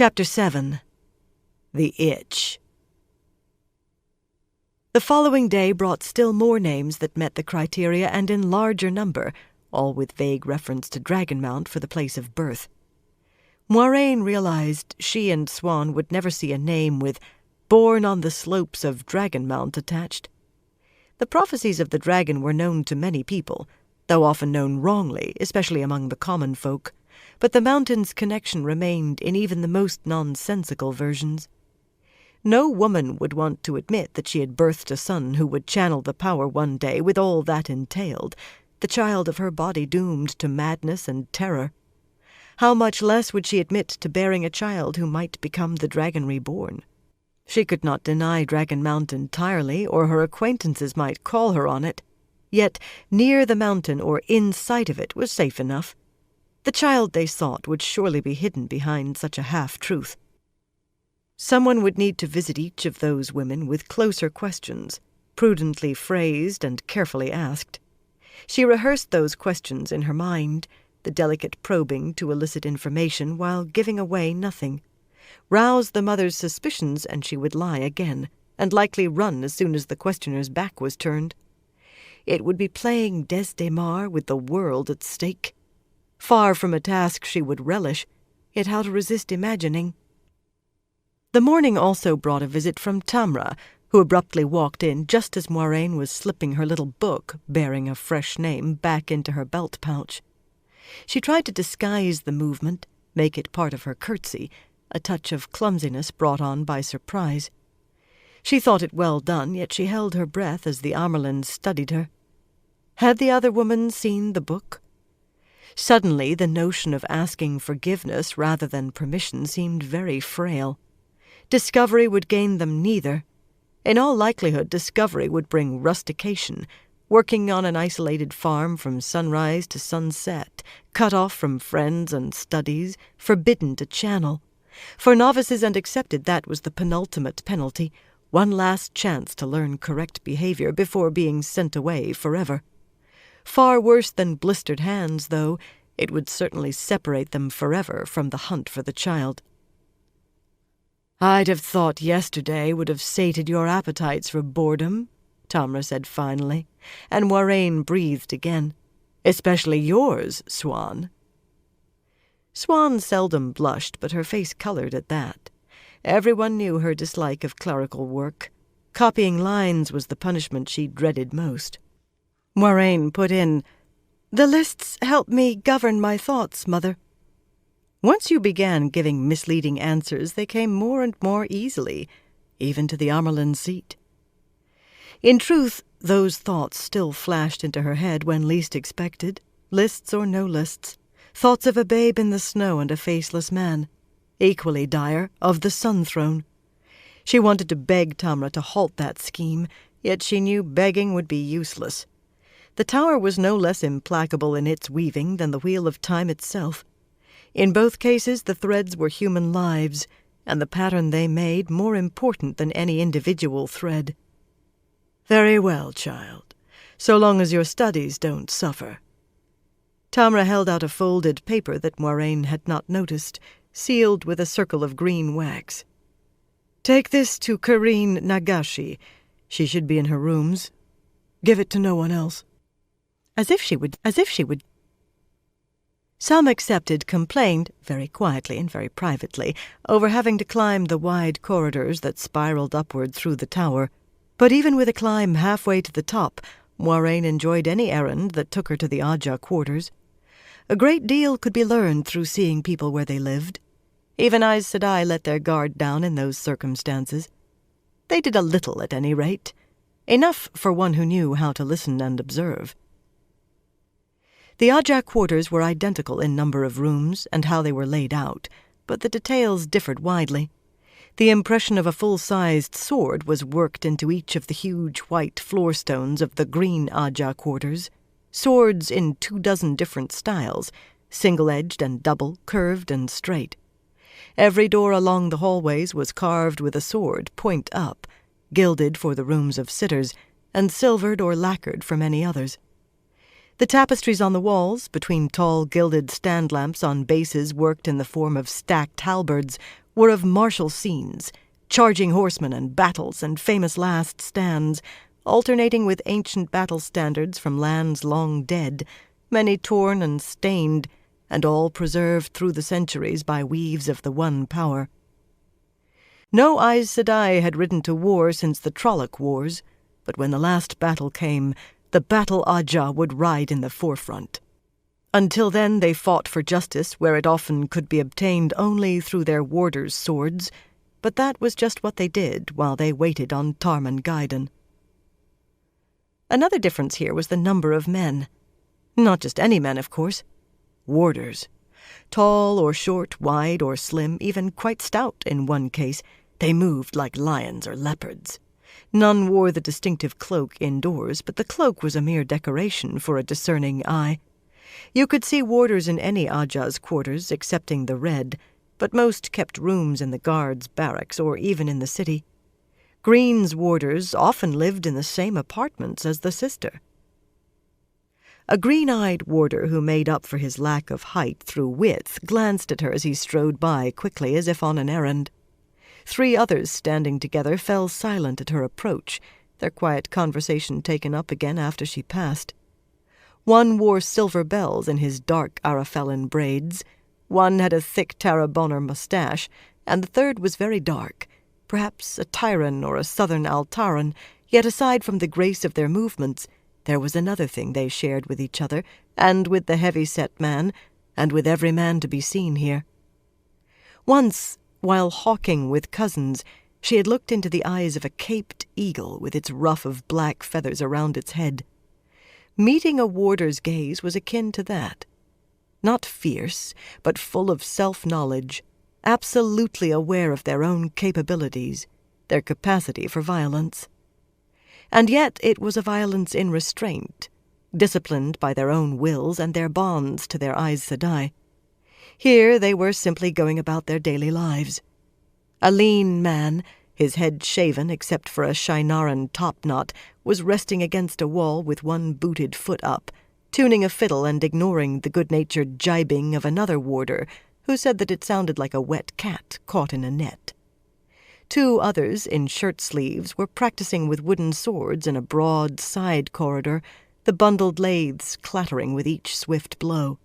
Chapter 7. The Itch. The following day brought still more names that met the criteria and in larger number, all with vague reference to Dragonmount for the place of birth. Moiraine realized she and Siuan would never see a name with "born on the slopes of Dragonmount" attached. The prophecies of the dragon were known to many people, though often known wrongly, especially among the common folk, but the mountain's connection remained in even the most nonsensical versions. No woman would want to admit that she had birthed a son who would channel the power one day with all that entailed, the child of her body doomed to madness and terror. How much less would she admit to bearing a child who might become the dragon reborn? She could not deny Dragonmount entirely, or her acquaintances might call her on it. Yet near the mountain or in sight of it was safe enough. The child they sought would surely be hidden behind such a half-truth. Someone would need to visit each of those women with closer questions, prudently phrased and carefully asked. She rehearsed those questions in her mind, the delicate probing to elicit information while giving away nothing. Rouse the mother's suspicions and she would lie again, and likely run as soon as the questioner's back was turned. It would be playing Desdemar with the world at stake. Far from a task she would relish, yet how to resist imagining. The morning also brought a visit from Tamra, who abruptly walked in just as Moiraine was slipping her little book, bearing a fresh name, back into her belt pouch. She tried to disguise the movement, make it part of her curtsy, a touch of clumsiness brought on by surprise. She thought it well done, yet she held her breath as the Amyrlin studied her. Had the other woman seen the book? Suddenly, the notion of asking forgiveness rather than permission seemed very frail. Discovery would gain them neither. In all likelihood, discovery would bring rustication, working on an isolated farm from sunrise to sunset, cut off from friends and studies, forbidden to channel. For novices and accepted, that was the penultimate penalty, one last chance to learn correct behavior before being sent away forever. Far worse than blistered hands, though, it would certainly separate them forever from the hunt for the child. "I'd have thought yesterday would have sated your appetites for boredom," Tamra said finally, and Moiraine breathed again. "Especially yours, Siuan." Siuan seldom blushed, but her face colored at that. Everyone knew her dislike of clerical work. Copying lines was the punishment she dreaded most. Moiraine put in, "The lists help me govern my thoughts, Mother." Once you began giving misleading answers, they came more and more easily, even to the Amyrlin seat. In truth, those thoughts still flashed into her head when least expected, lists or no lists. Thoughts of a babe in the snow and a faceless man. Equally dire, of the Sun Throne. She wanted to beg Tamra to halt that scheme, yet she knew begging would be useless. The tower was no less implacable in its weaving than the wheel of time itself. In both cases the threads were human lives, and the pattern they made more important than any individual thread. "Very well, child, so long as your studies don't suffer." Tamra held out a folded paper that Moiraine had not noticed, sealed with a circle of green wax. "Take this to Karine Nagashi. She should be in her rooms. Give it to no one else." As if she would. Some accepted complained, very quietly and very privately, over having to climb the wide corridors that spiraled upward through the tower. But even with a climb halfway to the top, Moiraine enjoyed any errand that took her to the Ajah quarters. A great deal could be learned through seeing people where they lived. Even Aes Sedai let their guard down in those circumstances. They did a little, at any rate. Enough for one who knew how to listen and observe. The Ajah quarters were identical in number of rooms and how they were laid out, but the details differed widely. The impression of a full-sized sword was worked into each of the huge white floorstones of the green Ajah quarters. Swords in 24 different styles, single-edged and double, curved and straight. Every door along the hallways was carved with a sword, point up, gilded for the rooms of sitters, and silvered or lacquered for many others. The tapestries on the walls, between tall gilded stand lamps on bases worked in the form of stacked halberds, were of martial scenes, charging horsemen and battles and famous last stands, alternating with ancient battle standards from lands long dead, many torn and stained, and all preserved through the centuries by weaves of the one power. No Aes Sedai had ridden to war since the Trolloc Wars, but when the last battle came, the Battle Ajah would ride in the forefront. Until then they fought for justice where it often could be obtained only through their warders' swords, but that was just what they did while they waited on Tarmangaydan. Another difference here was the number of men. Not just any men, of course. Warders. Tall or short, wide or slim, even quite stout in one case, they moved like lions or leopards. None wore the distinctive cloak indoors, but the cloak was a mere decoration for a discerning eye. You could see warders in any Ajah's quarters, excepting the Red, but most kept rooms in the guards' barracks or even in the city. Green's warders often lived in the same apartments as the sister. A green-eyed warder who made up for his lack of height through width glanced at her as he strode by quickly as if on an errand. 3 others standing together fell silent at her approach, their quiet conversation taken up again after she passed. One wore silver bells in his dark Arafellan braids, one had a thick Tarabonner mustache, and the third was very dark, perhaps a Tyran or a southern Altaran, yet aside from the grace of their movements, there was another thing they shared with each other, and with the heavy-set man, and with every man to be seen here. Once, while hawking with cousins, she had looked into the eyes of a caped eagle with its ruff of black feathers around its head. Meeting a warder's gaze was akin to that. Not fierce, but full of self-knowledge, absolutely aware of their own capabilities, their capacity for violence. And yet it was a violence in restraint, disciplined by their own wills and their bonds to their Aes Sedai. Here they were simply going about their daily lives. A lean man, his head shaven except for a Shienaran topknot, was resting against a wall with one booted foot up, tuning a fiddle and ignoring the good-natured jibing of another warder, who said that it sounded like a wet cat caught in a net. 2 others, in shirt-sleeves, were practicing with wooden swords in a broad side corridor, the bundled lathes clattering with each swift blow.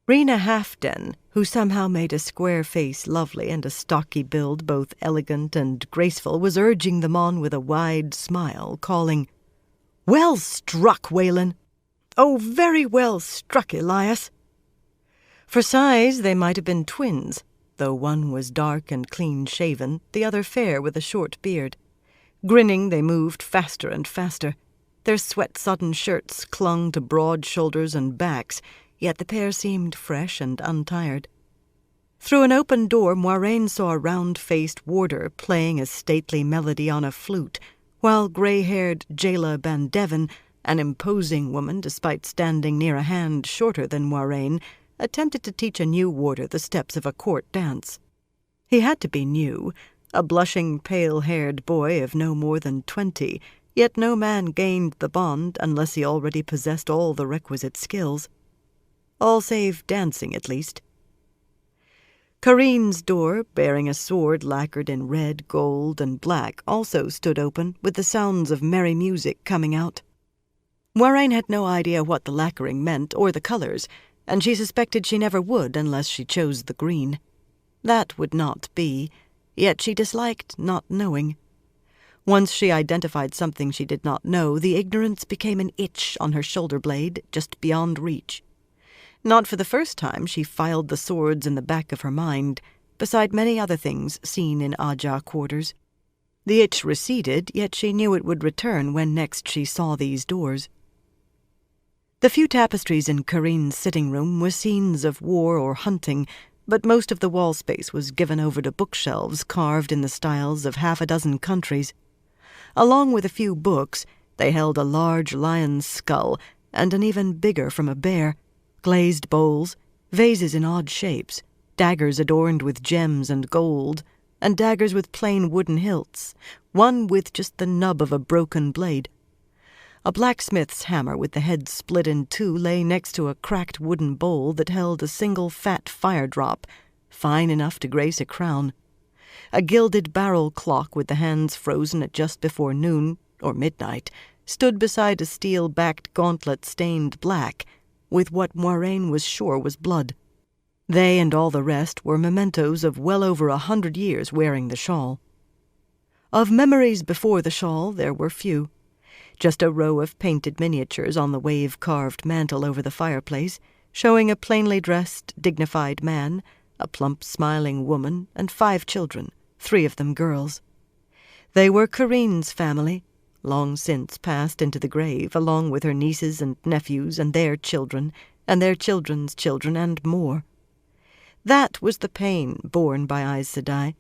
Rena Halfden, who somehow made a square face lovely and a stocky build both elegant and graceful, was urging them on with a wide smile, calling, "Well struck, Waylon! Oh, very well struck, Elias!" For size they might have been twins, though one was dark and clean-shaven, the other fair with a short beard. Grinning, they moved faster and faster. Their sweat-sodden shirts clung to broad shoulders and backs, yet the pair seemed fresh and untired. Through an open door, Moiraine saw a round-faced warder playing a stately melody on a flute, while grey-haired Jayla Bandevin, an imposing woman despite standing near a hand shorter than Moiraine, attempted to teach a new warder the steps of a court dance. He had to be new, a blushing, pale-haired boy of no more than 20, yet no man gained the bond unless he already possessed all the requisite skills. All save dancing, at least. Kareen's door, bearing a sword lacquered in red, gold, and black, also stood open, with the sounds of merry music coming out. Moiraine had no idea what the lacquering meant, or the colors, and she suspected she never would unless she chose the green. That would not be, yet she disliked not knowing. Once she identified something she did not know, the ignorance became an itch on her shoulder blade, just beyond reach. Not for the first time she filed the swords in the back of her mind, beside many other things seen in Ajah quarters. The itch receded, yet she knew it would return when next she saw these doors. The few tapestries in Kareen's sitting room were scenes of war or hunting, but most of the wall space was given over to bookshelves carved in the styles of 6 countries. Along with a few books, they held a large lion's skull and an even bigger from a bear, glazed bowls, vases in odd shapes, daggers adorned with gems and gold, and daggers with plain wooden hilts, one with just the nub of a broken blade. A blacksmith's hammer with the head split in two lay next to a cracked wooden bowl that held a single fat fire drop, fine enough to grace a crown. A gilded barrel clock with the hands frozen at just before noon, or midnight, stood beside a steel-backed gauntlet stained black, with what Moiraine was sure was blood. They and all the rest were mementos of well over 100 years wearing the shawl. Of memories before the shawl there were few. Just a row of painted miniatures on the wave-carved mantel over the fireplace, showing a plainly dressed, dignified man, a plump, smiling woman, and 5 children, 3 of them girls. They were Carine's family, long since passed into the grave, along with her nieces and nephews and their children, and their children's children, and more. That was the pain borne by Aes Sedai.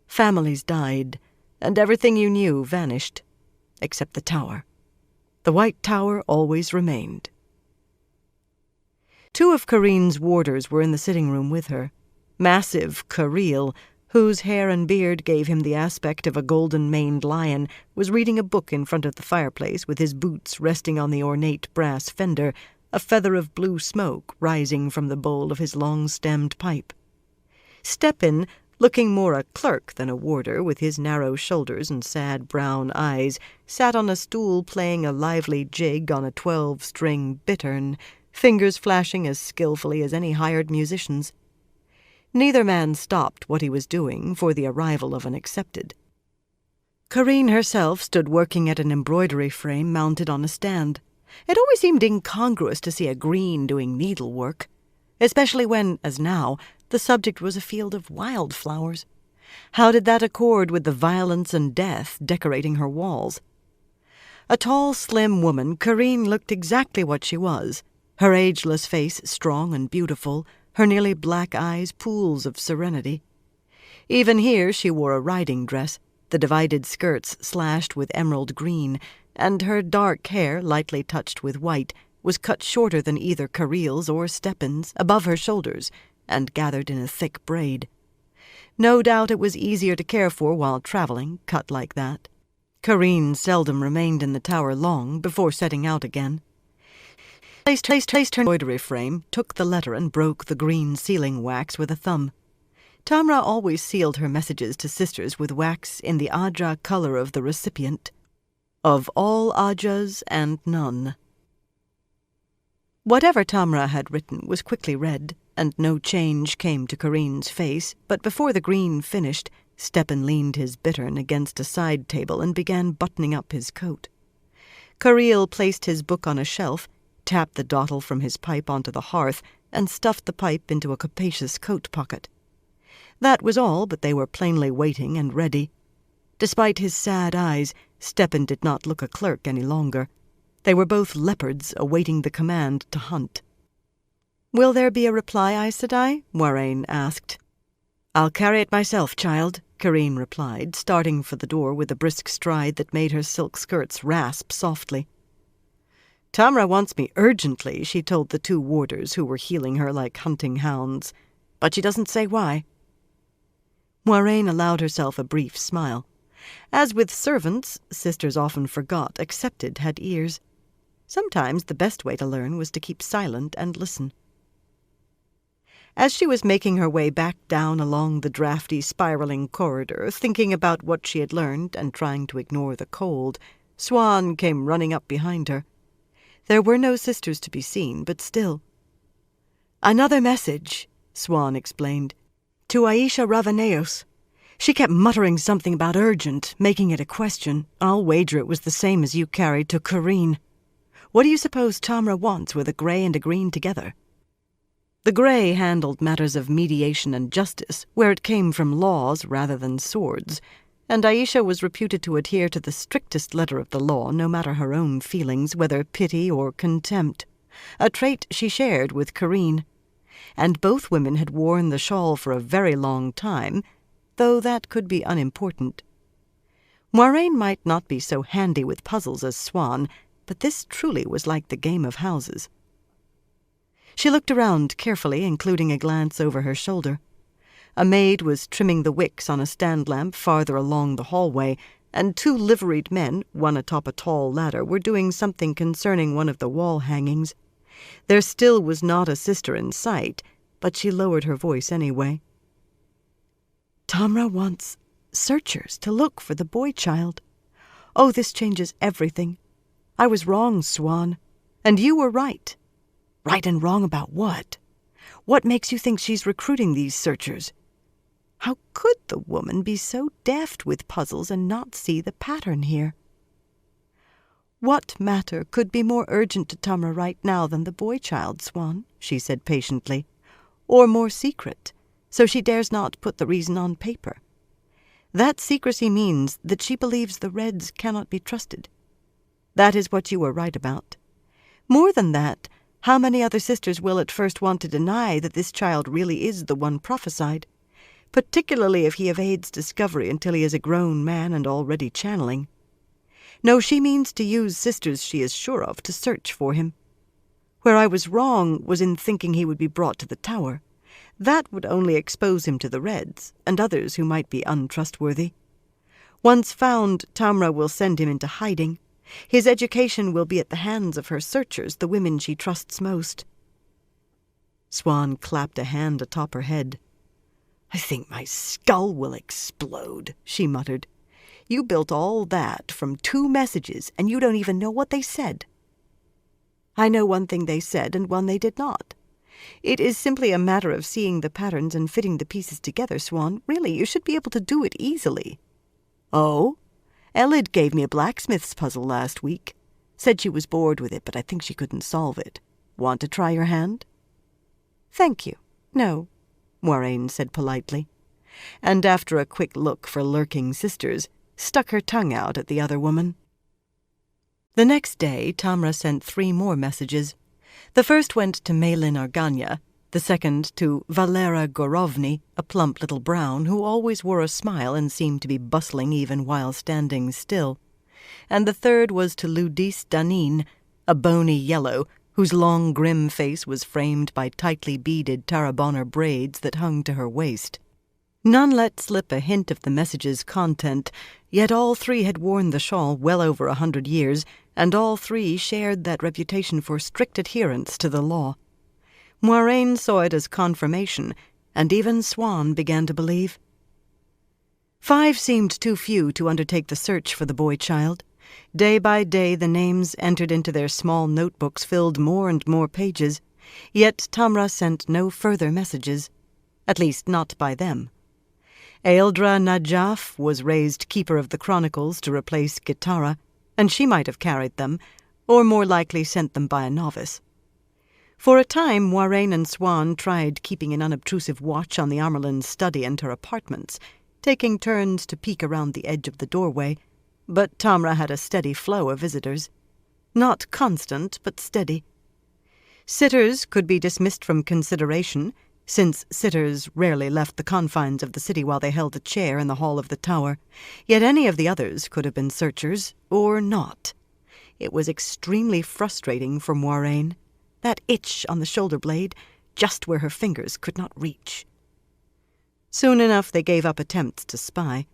Families died, and everything you knew vanished, except the tower. The White Tower always remained. 2 of Carine's warders were in the sitting room with her. Massive Careel, whose hair and beard gave him the aspect of a golden-maned lion, was reading a book in front of the fireplace with his boots resting on the ornate brass fender, a feather of blue smoke rising from the bowl of his long-stemmed pipe. Steppin, looking more a clerk than a warder, with his narrow shoulders and sad brown eyes, sat on a stool playing a lively jig on a 12-string bittern, fingers flashing as skillfully as any hired musician's. Neither man stopped what he was doing for the arrival of an accepted. Carine herself stood working at an embroidery frame mounted on a stand. It always seemed incongruous to see a green doing needlework, especially when, as now, the subject was a field of wildflowers. How did that accord with the violence and death decorating her walls? A tall, slim woman, Carine looked exactly what she was, her ageless face strong and beautiful, her nearly black eyes pools of serenity. Even here she wore a riding dress, the divided skirts slashed with emerald green, and her dark hair, lightly touched with white, was cut shorter than either Careel's or Steppin's, above her shoulders, and gathered in a thick braid. No doubt it was easier to care for while traveling, cut like that. Carine seldom remained in the tower long before setting out again. Placed her embroidery frame, took the letter and broke the green sealing wax with a thumb. Tamra always sealed her messages to sisters with wax in the Ajah color of the recipient. Of all Ajahs and none. Whatever Tamra had written was quickly read, and no change came to Carine's face, but before the green finished, Steppin leaned his bittern against a side table and began buttoning up his coat. Careel placed his book on a shelf, tapped the dottle from his pipe onto the hearth, and stuffed the pipe into a capacious coat pocket. That was all, but they were plainly waiting and ready. Despite his sad eyes, Steppin did not look a clerk any longer. They were both leopards awaiting the command to hunt. "Will there be a reply, Aes Sedai?" Moiraine asked. "I'll carry it myself, child," Carine replied, starting for the door with a brisk stride that made her silk skirts rasp softly. "Tamra wants me urgently," she told the 2 warders who were heeling her like hunting hounds, "but she doesn't say why." Moiraine allowed herself a brief smile. As with servants, sisters often forgot accepted had ears. Sometimes the best way to learn was to keep silent and listen. As she was making her way back down along the drafty, spiraling corridor, thinking about what she had learned and trying to ignore the cold, Siuan came running up behind her. There were no sisters to be seen, but still. "Another message," Siuan explained, "to Aisha Ravaneos. She kept muttering something about urgent, making it a question. I'll wager it was the same as you carried to Carine. What do you suppose Tamra wants with a grey and a green together?" The Grey handled matters of mediation and justice, where it came from laws rather than swords, and Aisha was reputed to adhere to the strictest letter of the law, no matter her own feelings, whether pity or contempt, a trait she shared with Carine. And both women had worn the shawl for a very long time, though that could be unimportant. Moiraine might not be so handy with puzzles as Siuan, but this truly was like the game of houses. She looked around carefully, including a glance over her shoulder. A maid was trimming the wicks on a stand lamp farther along the hallway, and 2 liveried men, one atop a tall ladder, were doing something concerning one of the wall hangings. There still was not a sister in sight, but she lowered her voice anyway. "Tamra wants searchers to look for the boy-child. Oh, this changes everything. I was wrong, Swan, and you were right." "Right and wrong about what? What makes you think she's recruiting these searchers?" How could the woman be so deft with puzzles and not see the pattern here? "What matter could be more urgent to Tamra right now than the boy-child, Swan?" she said patiently. "Or more secret, so she dares not put the reason on paper. That secrecy means that she believes the Reds cannot be trusted. That is what you were right about. More than that, how many other sisters will at first want to deny that this child really is the one prophesied, particularly if he evades discovery until he is a grown man and already channeling? No, she means to use sisters she is sure of to search for him. Where I was wrong was in thinking he would be brought to the tower. That would only expose him to the Reds and others who might be untrustworthy. Once found, Tamra will send him into hiding. His education will be at the hands of her searchers, the women she trusts most." Swan clapped a hand atop her head. "I think my skull will explode," she muttered. "You built all that from 2 messages, and you don't even know what they said." "I know one thing they said and one they did not. It is simply a matter of seeing the patterns and fitting the pieces together, Swan. Really, you should be able to do it easily." "Oh? Elid gave me a blacksmith's puzzle last week. Said she was bored with it, but I think she couldn't solve it. Want to try your hand?" "Thank you. No," Moiraine said politely, and after a quick look for lurking sisters, stuck her tongue out at the other woman. The next day, Tamra sent 3 more messages. The first went to Malin Arganya, the second to Valera Gorovny, a plump little brown who always wore a smile and seemed to be bustling even while standing still, and the third was to Ludis Danin, a bony yellow, whose long grim face was framed by tightly beaded Tarabonner braids that hung to her waist. None let slip a hint of the message's content, yet all 3 had worn the shawl well over 100 years, and all 3 shared that reputation for strict adherence to the law. Moiraine saw it as confirmation, and even Swan began to believe. 5 seemed too few to undertake the search for the boy-child. Day by day the names entered into their small notebooks filled more and more pages, yet Tamra sent no further messages, at least not by them. Eildra Najaf was raised Keeper of the Chronicles to replace Gitara, and she might have carried them, or more likely sent them by a novice. For a time, Moiraine and Swan tried keeping an unobtrusive watch on the Amerlin's study and her apartments, taking turns to peek around the edge of the doorway, but Tamra had a steady flow of visitors. Not constant, but steady. Sitters could be dismissed from consideration, since sitters rarely left the confines of the city while they held a chair in the hall of the tower, yet any of the others could have been searchers, or not. It was extremely frustrating for Moiraine, that itch on the shoulder blade, just where her fingers could not reach. Soon enough they gave up attempts to spy.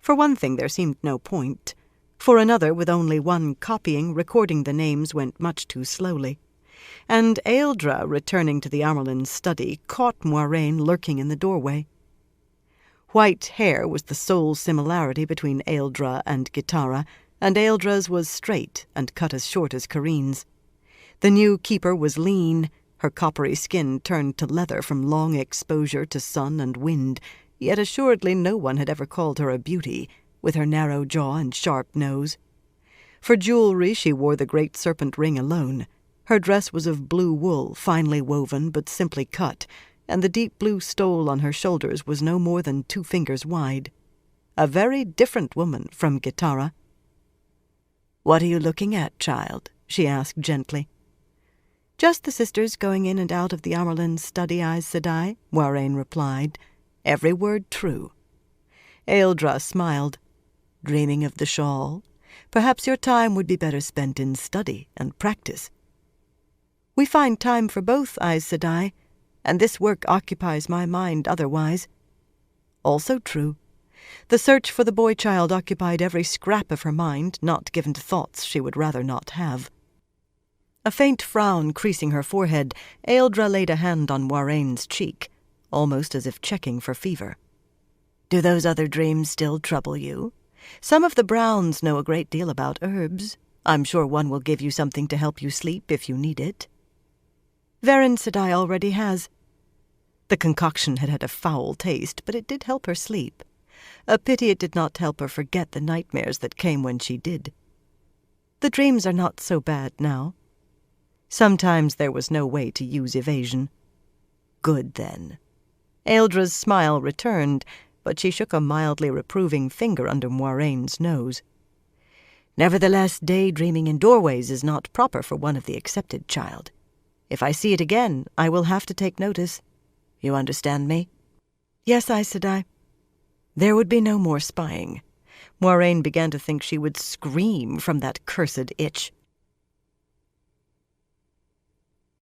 For one thing, there seemed no point. For another, with only 1 copying, recording the names went much too slowly. And Eildra, returning to the Amerlin's study, caught Moiraine lurking in the doorway. White hair was the sole similarity between Eildra and Gitara, and Eildra's was straight and cut as short as Carine's. The new keeper was lean, her coppery skin turned to leather from long exposure to sun and wind, yet assuredly no one had ever called her a beauty, with her narrow jaw and sharp nose. For jewelry she wore the great serpent ring alone. Her dress was of blue wool, finely woven but simply cut, and the deep blue stole on her shoulders was no more than 2 fingers wide. A very different woman from Gitara. "What are you looking at, child?" she asked gently. "Just the sisters going in and out of the Amerlin's study, Aes Sedai," Moiraine replied, every word true. Eildra smiled. "Dreaming of the shawl? Perhaps your time would be better spent in study and practice." "We find time for both, Aes Sedai, and this work occupies my mind otherwise." "Also true. The search for the boy-child occupied every scrap of her mind, not given to thoughts she would rather not have. A faint frown creasing her forehead, Ealdra laid a hand on Waraine's cheek, almost as if checking for fever. "Do those other dreams still trouble you? Some of the Browns know a great deal about herbs. I'm sure one will give you something to help you sleep if you need it." "Verin Sedai already has." The concoction had had a foul taste, but it did help her sleep. A pity it did not help her forget the nightmares that came when she did. The dreams are not so bad now. Sometimes there was no way to use evasion. Good, then. Ealdra's smile returned, but she shook a mildly reproving finger under Moiraine's nose. "Nevertheless, daydreaming in doorways is not proper for one of the accepted, child. If I see it again, I will have to take notice. You understand me?" "Yes, Aes Sedai." There would be no more spying. Moiraine began to think she would scream from that cursed itch.